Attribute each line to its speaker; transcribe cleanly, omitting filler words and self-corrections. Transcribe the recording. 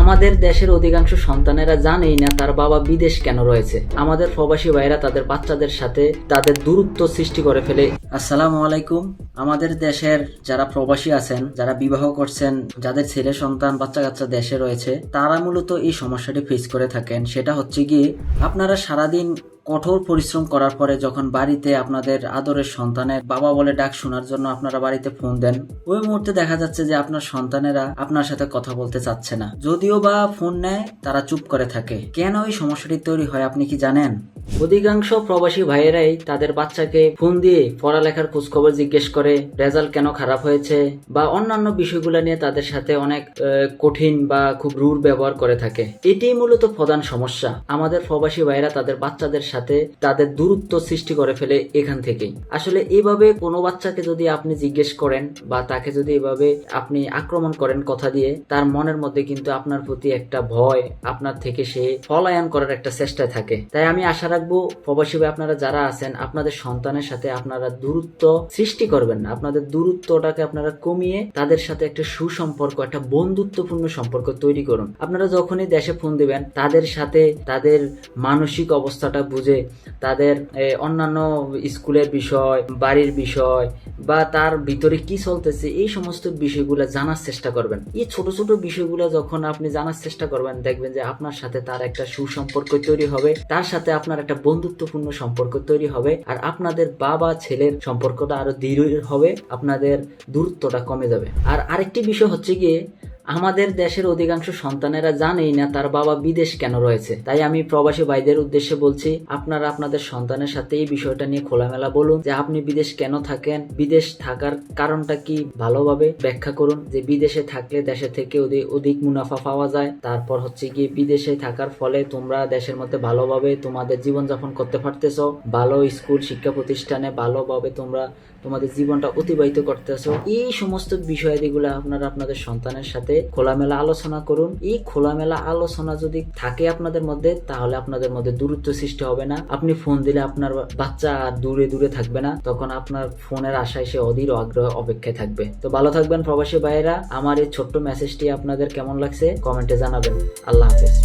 Speaker 1: আমাদের দেশের অধিকাংশ সন্তানেরা জানেই না তার বাবা বিদেশ কেন রয়েছে। আমাদের প্রবাসী ভাইরা তাদের বাচ্চাদের সাথে তাদের দূরত্ব সৃষ্টি করে ফেলে। আসসালামু আলাইকুম। আমাদের দেশের যারা প্রবাসী আছেন, যারা বিবাহ করছেন, যাদের ছেলে সন্তান বাচ্চা কাচ্চা দেশে রয়েছে, তারা মূলত এই সমস্যাটি ফেস করে থাকেন। সেটা হচ্ছে গিয়ে আপনারা সারাদিন কঠোর পরিশ্রম করার পরে যখন বাড়িতে আপনাদের আদরের সন্তানের বাবা বলে ডাক শোনার জন্য আপনারা বাড়িতে ফোন দেন, ওই মুহূর্তে দেখা যাচ্ছে যে আপনার সন্তানেরা আপনার সাথে কথা বলতে চাচ্ছে না। যদিও বা ফোন নেয়, তারা চুপ করে থাকে। কেন এই সমস্যাটি তৈরি হয় আপনি কি জানেন? অধিকাংশ প্রবাসী ভাইয়েরাই তাদের বাচ্চাকে ফোন দিয়ে পড়ালেখার খোঁজখবর জিজ্ঞেস করে, রেজাল্ট কেন খারাপ হয়েছে বা অন্যান্য বিষয়গুলো নিয়ে তাদের সাথে অনেক কঠিন বা খুব রূঢ় ব্যবহার করে থাকে। এটাই মূলত প্রধান সমস্যা। আমাদের প্রবাসী ভাইয়েরা তাদের বাচ্চাদের সাথে তাদের দূরত্ব সৃষ্টি করে ফেলে এখান থেকেই। আসলে এইভাবে কোনো বাচ্চাকে যদি আপনি জিজ্ঞেস করেন বা তাকে যদি এভাবে আপনি আক্রমণ করেন কথা দিয়ে, তার মনের মধ্যে কিন্তু আপনার প্রতি একটা ভয়, আপনার থেকে সে পলায়ন করার একটা চেষ্টায় থাকে। তাই আমি আশা রাখবো প্রবাসী ভাই আপনারা যারা আছেন, আপনাদের সন্তানের সাথে আপনারা দূরত্ব সৃষ্টি করবেন না। আপনাদের দূরত্বটাকে আপনারা কমিয়ে তাদের সাথে একটা সুসম্পর্ক, একটা বন্ধুত্বপূর্ণ সম্পর্ক তৈরি করুন। আপনারা যখনই দেশে ফোন দিবেন, তাদের সাথে তাদের মানসিক অবস্থাটা বুঝে, তাদের অন্যান্য স্কুলের বিষয়, বাড়ির বিষয় বা তার ভিতরে কি চলতেছে, এই সমস্ত বিষয়গুলো জানার চেষ্টা করবেন। এই ছোট ছোট বিষয়গুলো যখন আপনি জানার চেষ্টা করবেন, দেখবেন যে আপনার সাথে তার একটা সুসম্পর্ক তৈরি হবে, তার সাথে আপনার একটা বন্ধুত্বপূর্ণ সম্পর্ক তৈরি হবে, আর আপনাদের বাবা ছেলের সম্পর্কটা আরো দৃঢ় হবে, আপনাদের দূরত্বটা কমে যাবে। আর আরেকটি বিষয় হচ্ছে গিয়ে, আমাদের দেশের অধিকাংশ সন্তানেরা জানেই না তার বাবা বিদেশ কেন রয়েছে। তাই আমি প্রবাসী ভাইদের উদ্দেশ্যে বলছি, আপনারা আপনাদের সন্তানের সাথে এই বিষয়টা নিয়ে খোলামেলা বলুন যে আপনি বিদেশ কেন থাকেন, বিদেশ থাকার কারণটা কি, ভালোভাবে ব্যাখ্যা করুন যে বিদেশে থাকলে দেশে থেকে অধিক মুনাফা পাওয়া যায়। তারপর হচ্ছে গিয়ে বিদেশে থাকার ফলে তোমরা দেশের মধ্যে ভালোভাবে তোমাদের জীবনযাপন করতে পারতেছো, ভালো স্কুল শিক্ষা প্রতিষ্ঠানে ভালোভাবে তোমরা তোমাদের জীবনটা অতিবাহিত করতেছো। এই সমস্ত বিষয়াদিগুলো আপনারা আপনাদের সন্তানের সাথে খোলামেলা আলোচনা করুন। এই খোলামেলা আলোচনা যদি থাকে আপনাদের মধ্যে, তাহলে আপনাদের মধ্যে দূরত্ব সৃষ্টি হবে না। আপনি ফোন দিলে আপনার বাচ্চা আর দূরে দূরে থাকবে না, তখন আপনার ফোনের আশায় সে অধীর আগ্রহ অপেক্ষায় থাকবে। তো ভালো থাকবেন প্রবাসী ভাইয়েরা। আমার এই ছোট্ট মেসেজটি আপনাদের কেমন লাগছে কমেন্টে জানাবেন। আল্লাহ হাফেজ।